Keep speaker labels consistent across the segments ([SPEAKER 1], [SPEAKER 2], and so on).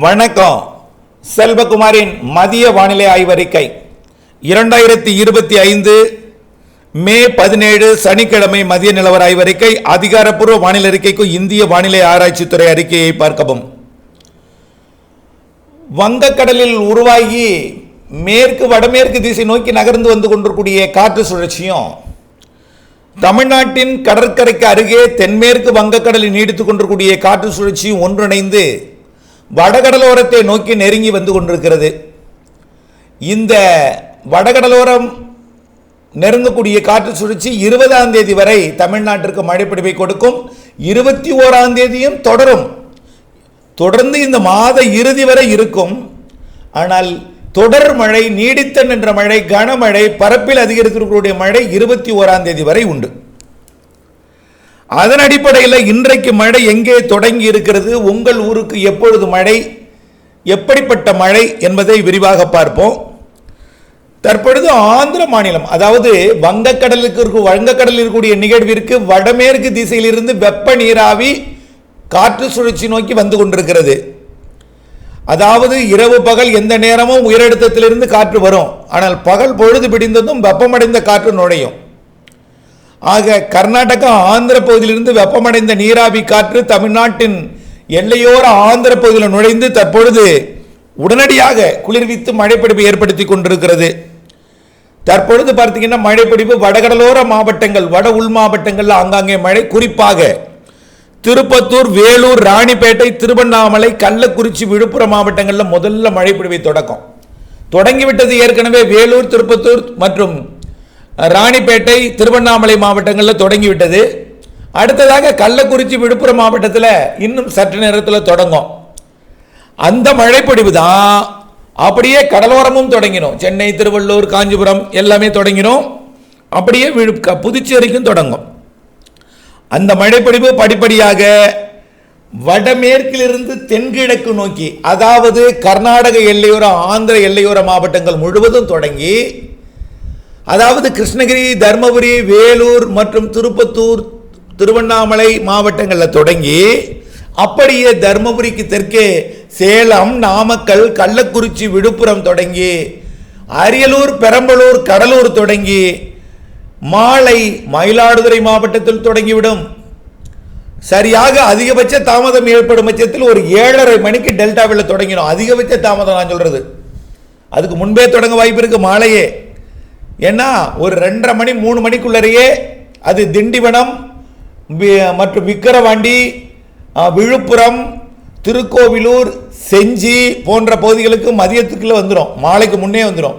[SPEAKER 1] வணக்கம். செல்வகுமாரின் மதிய வானிலை ஆய்வறிக்கை 2025 மே 17 சனிக்கிழமை மதிய நிலவர ஆய்வறிக்கை. அதிகாரப்பூர்வ வானிலை அறிக்கைக்கு இந்திய வானிலை ஆராய்ச்சித்துறை அறிக்கையை பார்க்கவும். வங்கக்கடலில் உருவாகி மேற்கு வடமேற்கு திசை நோக்கி நகர்ந்து வந்து கொண்டிருக்கூடிய காற்று சுழற்சியும் தமிழ்நாட்டின் கடற்கரைக்கு அருகே தென்மேற்கு வங்கக்கடலில் நீடித்துக் கொண்டிருக்கூடிய காற்று சுழற்சியும் ஒன்றிணைந்து வடகடலோரத்தை நோக்கி நெருங்கி வந்து கொண்டிருக்கிறது. இந்த வடகடலோரம் நெருங்கக்கூடிய காற்று சுழற்சி 20ஆம் தேதி வரை தமிழ்நாட்டிற்கு மழைப்பிடிப்பை கொடுக்கும். 21ஆம் தேதியும் தொடரும். தொடர்ந்து இந்த மாத இறுதி வரை இருக்கும். ஆனால் தொடர் மழை, நீடித்த நின்ற மழை, கனமழை, பரப்பில் அதிகரித்திருக்கக்கூடிய மழை 21ஆம் தேதி வரை உண்டு. அதன் அடிப்படையில் இன்றைக்கு மழை எங்கே தொடங்கி இருக்கிறது, உங்கள் ஊருக்கு எப்பொழுது மழை, எப்படிப்பட்ட மழை என்பதை விரிவாக பார்ப்போம். தற்பொழுது ஆந்திர மாநிலம், அதாவது வங்கக்கடலில் இருக்கக்கூடிய நிகழ்விற்கு வடமேற்கு திசையிலிருந்து வெப்ப நீராவி காற்று சுழற்சி நோக்கி வந்து கொண்டிருக்கிறது. அதாவது இரவு பகல் எந்த நேரமும் உயரழுத்தத்திலிருந்து காற்று வரும். ஆனால் பகல் பொழுது பிடிந்ததும் வெப்பமடைந்த காற்று நுழையும். ஆக கர்நாடகா ஆந்திர பகுதியிலிருந்து வெப்பமடைந்த நீராவி காற்று தமிழ்நாட்டின் எல்லையோர ஆந்திர பகுதியில் நுழைந்து தற்பொழுது உடனடியாக குளிர்வித்து மழைப்பிடிப்பு ஏற்படுத்தி கொண்டிருக்கிறது. தற்பொழுது பார்த்தீங்கன்னா மழைப்பிடிப்பு வடகடலோர மாவட்டங்கள், வட உள் மாவட்டங்களில் ஆங்காங்கே மழை, குறிப்பாக திருப்பத்தூர், வேலூர், ராணிப்பேட்டை, திருவண்ணாமலை, கள்ளக்குறிச்சி, விழுப்புரம் மாவட்டங்களில் முதல்ல மழைப்பிடிப்பை தொடங்கிவிட்டது. ஏற்கனவே வேலூர், திருப்பத்தூர் மற்றும் ராணிப்பேட்டை, திருவண்ணாமலை மாவட்டங்களில் தொடங்கிவிட்டது. அடுத்ததாக கள்ளக்குறிச்சி, விழுப்புரம் மாவட்டத்தில் இன்னும் சற்று நேரத்தில் தொடங்கும். அந்த மழைப்பொழிவு தான் அப்படியே கடலோரமும் தொடங்கினோம். சென்னை, திருவள்ளூர், காஞ்சிபுரம் எல்லாமே தொடங்கினோம். அப்படியே புதுச்சேரிக்கும் தொடங்கும். அந்த மழைப்பொழிவு படிப்படியாக வடமேற்கிலிருந்து தென்கிழக்கு நோக்கி, அதாவது கர்நாடக எல்லையோர, ஆந்திர எல்லையோர மாவட்டங்கள் முழுவதும் தொடங்கி, அதாவது கிருஷ்ணகிரி, தர்மபுரி, வேலூர் மற்றும் திருப்பத்தூர், திருவண்ணாமலை மாவட்டங்களில் தொடங்கி அப்படியே தர்மபுரிக்கு தெற்கே சேலம், நாமக்கல், கள்ளக்குறிச்சி, விழுப்புரம் தொடங்கி அரியலூர், பெரம்பலூர், கடலூர் தொடங்கி மாலை மயிலாடுதுறை மாவட்டத்தில் தொடங்கிவிடும். சரியாக அதிகபட்ச தாமதம் ஏற்படும் பட்சத்தில் ஒரு 7:30 மணிக்கு டெல்டாவில் தொடங்கிடும். அதிகபட்ச தாமதம் நான் சொல்றது, அதுக்கு முன்பே தொடங்க வாய்ப்பு இருக்கு. மாலையே ஏன்னா ஒரு 2:30 மணி 3 மணிக்குள்ளரையே அது திண்டிவனம் மற்றும் விக்கிரவாண்டி, விழுப்புரம், திருக்கோவிலூர், செஞ்சி போன்ற பகுதிகளுக்கு மதியத்துக்குள்ள வந்துடும். மாலைக்கு முன்னே வந்துடும்.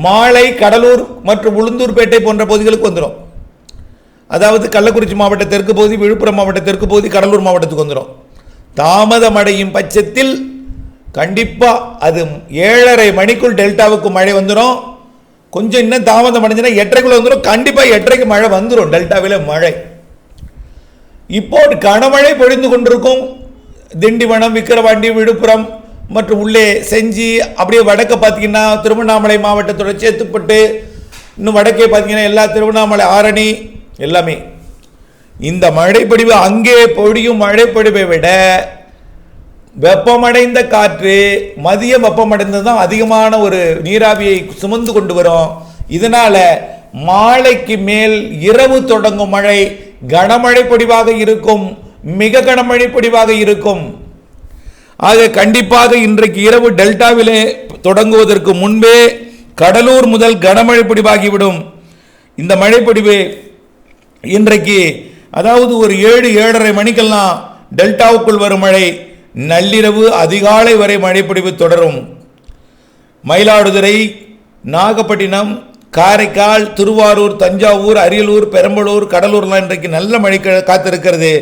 [SPEAKER 1] மாலை கடலூர் மற்றும் உளுந்தூர்பேட்டை போன்ற பகுதிகளுக்கு வந்துடும். அதாவது கள்ளக்குறிச்சி மாவட்ட தெற்கு பகுதி, விழுப்புரம் மாவட்ட தெற்கு பகுதி, கடலூர் மாவட்டத்துக்கு வந்துடும். தாமதமடையும் பட்சத்தில் கண்டிப்பாக அது 7:30 மணிக்குள் டெல்டாவுக்கு மழை வந்துடும். கொஞ்சம் இன்னும் தாமதம் அடைஞ்சுன்னா 8:30 வந்துடும். கண்டிப்பாக 8:30 மழை வந்துடும் டெல்டாவில் மழை. இப்போ கனமழை பொழிந்து கொண்டிருக்கும். திண்டிவனம், விக்கிரவாண்டி, விழுப்புரம் மற்றும் உள்ளே செஞ்சி, அப்படியே வடக்க பார்த்தீங்கன்னா திருவண்ணாமலை மாவட்டத்தோட சேத்துப்பட்டு, இன்னும் வடக்கே பார்த்தீங்கன்னா எல்லா திருவண்ணாமலை, ஆரணி எல்லாமே. இந்த மழைப்பொழிவு அங்கே பொழியும் மழைப்பொழிவை விட வெப்பமடைந்த காற்று, மதிய வெப்பமடைந்தது தான் அதிகமான ஒரு நீராவியை சுமந்து கொண்டு வரும். இதனால மாலைக்கு மேல் இரவு தொடங்கும் மழை கனமழை பொழிவாக இருக்கும், மிக கனமழை பொழிவாக இருக்கும். ஆக கண்டிப்பாக இன்றைக்கு இரவு டெல்டாவிலே தொடங்குவதற்கு முன்பே கடலூர் முதல் கனமழை பொழிவாகிவிடும். இந்த மழைப்பொழிவு இன்றைக்கு, அதாவது ஒரு 7-7:30 மணிக்கெல்லாம் டெல்டாவுக்குள் வரும் மழை நள்ளிரவு அதிகாலை வரை மழைப்பொழிவு தொடரும். மயிலாடுதுறை, நாகப்பட்டினம், காரைக்கால், திருவாரூர், தஞ்சாவூர், அரியலூர், பெரம்பலூர், கடலூர்லாம் இன்றைக்கு நல்ல மழை காத்திருக்கிறது.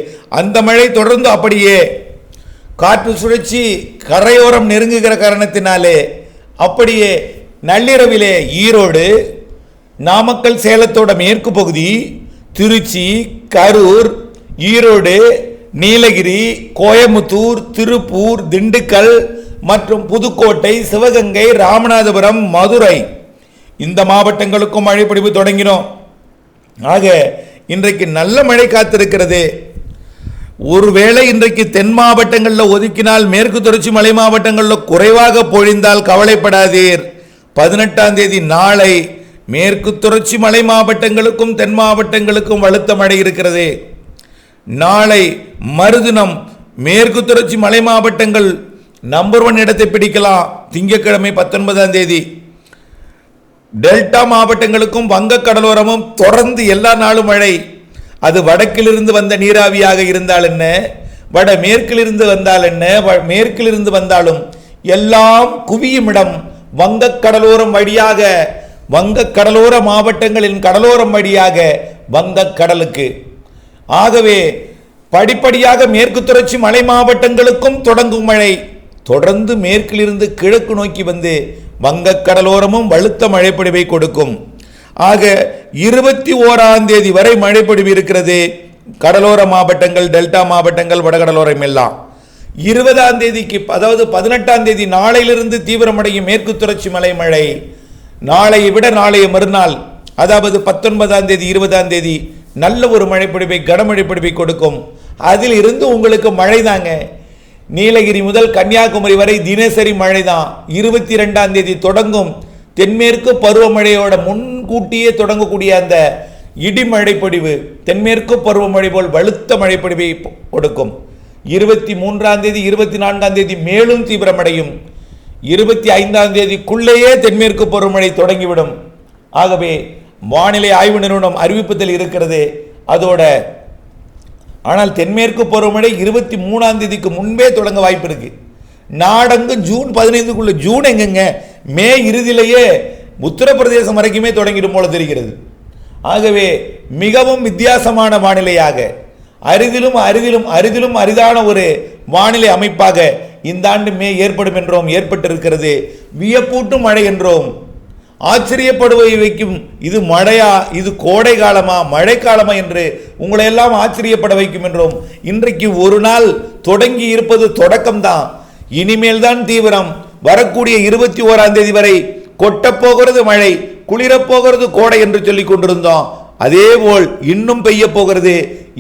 [SPEAKER 1] அந்த மழை தொடர்ந்து அப்படியே காற்று சுழற்சி கரையோரம் நெருங்குகிற காரணத்தினாலே அப்படியே நள்ளிரவிலே ஈரோடு, நாமக்கல், சேலத்தோட மேற்கு பகுதி, திருச்சி, கரூர், ஈரோடு, நீலகிரி, கோயமுத்தூர், திருப்பூர், திண்டுக்கல் மற்றும் புதுக்கோட்டை, சிவகங்கை, ராமநாதபுரம், மதுரை இந்த மாவட்டங்களுக்கும் மழைப்பொழிவு தொடங்கினோம். ஆக இன்றைக்கு நல்ல மழை காத்திருக்கிறது. ஒருவேளை இன்றைக்கு தென் மாவட்டங்களில் ஒதுக்கினால் மேற்கு தொடர்ச்சி மலை மாவட்டங்களில் குறைவாக பொழிந்தால் கவலைப்படாதீர். 18ஆம் தேதி நாளை மேற்கு தொடர்ச்சி மலை மாவட்டங்களுக்கும் தென் மாவட்டங்களுக்கும் வலுத்த மழை இருக்கிறது. நாளை மறுதினம் மேற்கு தொடர்ச்சி மலை மாவட்டங்கள் நம்பர் 1 இடத்தை பிடிக்கலாம். திங்கட்கிழமை 19ஆம் தேதி டெல்டா மாவட்டங்களுக்கும் வங்க கடலோரமும் தொடர்ந்து எல்லா நாளும் மழை. அது வடக்கிலிருந்து வந்த நீராவியாக இருந்தால் என்ன, வட மேற்கிலிருந்து வந்தால் என்ன, மேற்கிலிருந்து வந்தாலும் எல்லாம் குவியும் இடம் வங்க கடலோரம் வழியாக, வங்க கடலோர மாவட்டங்களின் கடலோரம் வழியாக வங்க கடலுக்கு. ஆகவே படிப்படியாக மேற்கு தொடர்ச்சி மலை மாவட்டங்களுக்கும் தொடங்கும் மழை தொடர்ந்து மேற்கிலிருந்து கிழக்கு நோக்கி வந்து வங்க கடலோரமும் வலுத்த மழைப்பொழிவை கொடுக்கும். ஆக 21ஆம் தேதி வரை மழைப்பொழிவு இருக்கிறது. கடலோர மாவட்டங்கள், டெல்டா மாவட்டங்கள், வடகடலோரம் எல்லாம். 20ஆம் தேதிக்கு, அதாவது 18ஆம் தேதி நாளையிலிருந்து தீவிரமடையும் மேற்கு தொடர்ச்சி மலை மழை நாளையை விட நாளைய மறுநாள், அதாவது 19ஆம் தேதி 20ஆம் தேதி நல்ல ஒரு மழைப்பொழிவை, கனமழைப்பொழிவை கொடுக்கும். அதில் இருந்து உங்களுக்கு மழை தாங்க. நீலகிரி முதல் கன்னியாகுமரி வரை தினசரி மழை தான். 22ஆம் தேதி தொடங்கும் தென்மேற்கு பருவமழையோட முன்கூட்டியே தொடங்கக்கூடிய அந்த இடிமழை பொழிவு தென்மேற்கு பருவமழை போல் வலுத்த மழைப்பொழிவை கொடுக்கும். 23ஆம் தேதி 24ஆம் தேதி மேலும் தீவிரமடையும். 25ஆம் தேதிக்குள்ளேயே தென்மேற்கு பருவமழை தொடங்கிவிடும். ஆகவே வானிலை ஆய்வு நிறுவனம் அறிவிப்பதில் இருக்கிறது. அதோட ஆனால் தென்மேற்கு பருவமழை 23ஆம் தேதிக்கு முன்பே தொடங்க வாய்ப்பு இருக்கு. நாடங்கு ஜூன் 15க்குள்ள, ஜூன் எங்கங்க, மே இறுதியிலேயே உத்தரப்பிரதேசம் வரைக்குமே தொடங்கிடும் போல தெரிகிறது. ஆகவே மிகவும் வித்தியாசமான வானிலையாக, அரிதிலும் அரிதிலும் அரிதிலும் அரிதான ஒரு வானிலை அமைப்பாக இந்த ஆண்டு மே ஏற்படும் என்றோம், ஏற்பட்டிருக்கிறது. வியப்பூட்டும் மழை என்றோம், ஆச்சரியப்படுவை வைக்கும். இது மழையா, இது கோடை காலமா, மழை காலமா என்று உங்களை எல்லாம் ஆச்சரியப்பட வைக்கும் என்றோம். இன்றைக்கு ஒரு நாள் தொடங்கி இருப்பது தொடக்கம்தான். இனிமேல் தான் தீவிரம். வரக்கூடிய 21ஆம் தேதி வரை கொட்டப்போகிறது மழை, குளிரப்போகிறது கோடை என்று சொல்லிக் கொண்டிருந்தோம். அதேபோல் இன்னும் பெய்ய போகிறது,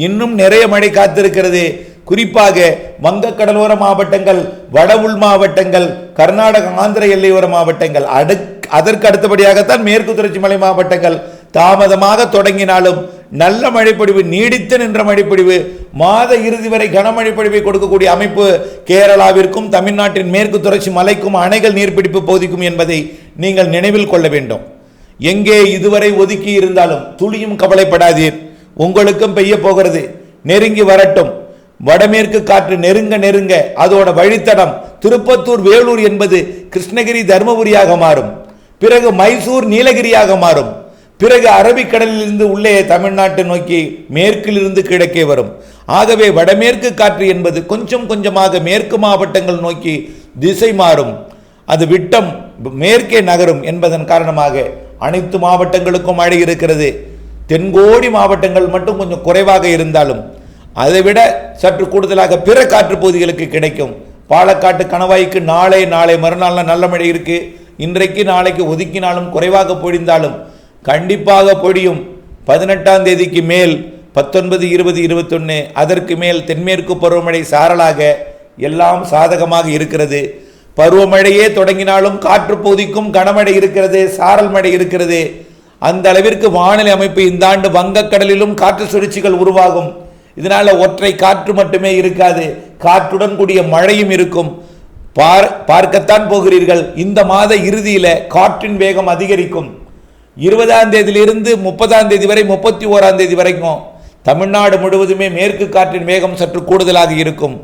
[SPEAKER 1] இன்னும் நிறைய மழை காத்திருக்கிறது. குறிப்பாக வங்க கடலோர மாவட்டங்கள், வட உள் மாவட்டங்கள், கர்நாடக ஆந்திர எல்லையோர மாவட்டங்கள், அதற்கு அடுத்தபடியாகத்தான் மேற்கு தொடர்ச்சி மலை மாவட்டங்கள் தாமதமாக தொடங்கினாலும் நல்ல மழைப்பொழிவு, நீடித்து நின்ற மழைப்பொழிவு, மாத இறுதி வரை கனமழைப்பொழிவை கொடுக்கக்கூடிய அமைப்பு கேரளாவிற்கும் தமிழ்நாட்டின் மேற்கு தொடர்ச்சி மலைக்கும் அணைகள் நீர்பிடிப்பு பகுதிக்கும் என்பதை நீங்கள் நினைவில் கொள்ள வேண்டும். எங்கே இதுவரை ஒதுக்கி இருந்தாலும் துளியும் கவலைப்படாதீர், உங்களுக்கும் பெய்ய போகிறது. நெருங்கி வரட்டும். வடமேற்கு காற்று நெருங்க நெருங்க அதோட வழித்தடம் திருப்பத்தூர் வேலூர் என்பது கிருஷ்ணகிரி தர்மபுரியாக மாறும். பிறகு மைசூர் நீலகிரியாக மாறும். பிறகு அரபிக்கடலிலிருந்து உள்ளே தமிழ்நாட்டை நோக்கி மேற்கிலிருந்து கிழக்கே வரும். ஆகவே வடமேற்கு காற்று என்பது கொஞ்சம் கொஞ்சமாக மேற்கு மாவட்டங்கள் நோக்கி திசை மாறும். அது விட்டம் மேற்கே நகரும் என்பதன் காரணமாக அனைத்து மாவட்டங்களுக்கும் மழை இருக்கிறது. தென்கோடி மாவட்டங்கள் மட்டும் கொஞ்சம் குறைவாக இருந்தாலும் அதைவிட சற்று கூடுதலாக பிற காற்று பகுதிகளுக்கு கிடைக்கும். பாலக்காட்டு கணவாய்க்கு நாளை மறுநாள் நல்ல மழை இருக்கு. இன்றைக்கு நாளைக்கு ஒதுக்கினாலும் குறைவாக பொழிந்தாலும் கண்டிப்பாக பொழியும். 18ஆம் தேதிக்கு மேல் 19, 20, 21 அதற்கு மேல் தென்மேற்கு பருவமழை சாரலாக எல்லாம் சாதகமாக இருக்கிறது. பருவமழையே தொடங்கினாலும் காற்று பகுதிக்கும் கனமழை இருக்கிறது, சாரல் மழை இருக்கிறது. அந்த அளவிற்கு வானிலை அமைப்பு இந்த ஆண்டு வங்கக்கடலிலும் காற்று சுழற்சிகள் உருவாகும். இதனால ஒற்றை காற்று மட்டுமே இருக்காது, காற்றுடன் கூடிய மழையும் இருக்கும். பார்க்கத்தான் போகிறீர்கள். இந்த மாத இறுதியில காற்றின் வேகம் அதிகரிக்கும். 20ஆம் தேதியிலிருந்து 30ஆம் தேதி வரை, 31ஆம் தேதி வரைக்கும் தமிழ்நாடு முழுவதுமே மேற்கு காற்றின் வேகம் சற்று கூடுதலாக இருக்கும்.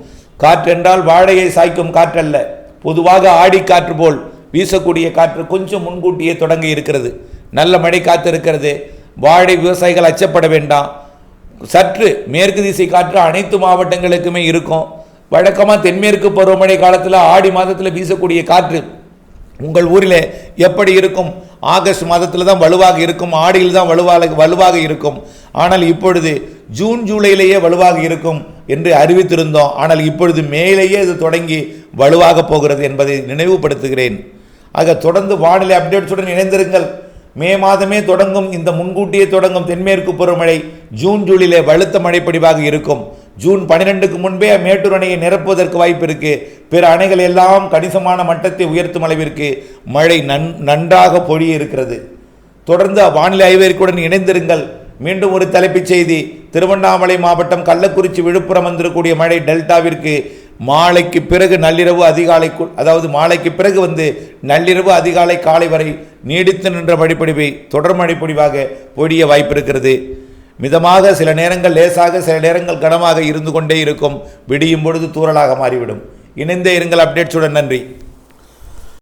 [SPEAKER 1] காற்று என்றால் வாழையை சாய்க்கும் காற்றல்ல, பொதுவாக ஆடி காற்று போல் வீசக்கூடிய காற்று கொஞ்சம் முன்கூட்டியே தொடங்கி இருக்கிறது. நல்ல மழை காத்து இருக்கிறது. வாழை விவசாயிகள் அச்சப்பட வேண்டாம். சற்று மேற்கு திசை காற்று அனைத்து மாவட்டங்களுக்குமே இருக்கும். வழக்கமாக தென்மேற்கு பருவமழை காலத்தில் ஆடி மாதத்தில் வீசக்கூடிய காற்று உங்கள் ஊரில் எப்படி இருக்கும்? ஆகஸ்ட் மாதத்தில் தான் வலுவாக இருக்கும், ஆடியில் தான் வலுவாக இருக்கும். ஆனால் இப்பொழுது ஜூன் ஜூலையிலேயே வலுவாக இருக்கும் என்று அறிவித்திருந்தோம். ஆனால் இப்பொழுது மேலேயே இது தொடங்கி வலுவாக போகிறது என்பதை நினைவுபடுத்துகிறேன். ஆக தொடர்ந்து வானிலை அப்டேட்ஸுடன் இணைந்திருங்கள். மே மாதமே தொடங்கும் இந்த முன்கூட்டியே தொடங்கும் தென்மேற்கு பருவமழை ஜூன் ஜூலையிலே வலுத்த மழைப்பொழிவாக இருக்கும். ஜூன் 12க்கு முன்பே மேட்டூர் அணையை நிரப்புவதற்கு வாய்ப்பு இருக்கு. பிற அணைகள் எல்லாம் கணிசமான மட்டத்தை உயர்த்தும் அளவிற்கு மழை நன்றாக பொழிய இருக்கிறது. தொடர்ந்து வானிலை ஆய்வறிக்கையுடன் இணைந்திருங்கள். மீண்டும் ஒரு தலைப்புச் செய்தி. திருவண்ணாமலை மாவட்டம் கள்ளக்குறிச்சி விழுப்புரம் வந்திருக்கக்கூடிய மழை டெல்டாவிற்கு மாலைக்கு பிறகு நள்ளிரவு அதிகாலைக்குள், அதாவது மாலைக்கு பிறகு நள்ளிரவு அதிகாலை காலை வரை நீடித்து நின்ற மழைப்பொழிவை தொடர் மழைப்பொழிவாக பொழிய வாய்ப்பு இருக்கிறது. மிதமாக, சில நேரங்கள் லேசாக, சில நேரங்கள் கனமாக இருந்து கொண்டே இருக்கும். விடியும் பொழுது தூறலாக மாறிவிடும். இணைந்தே இருங்கள் அப்டேட்ஸுடன். நன்றி.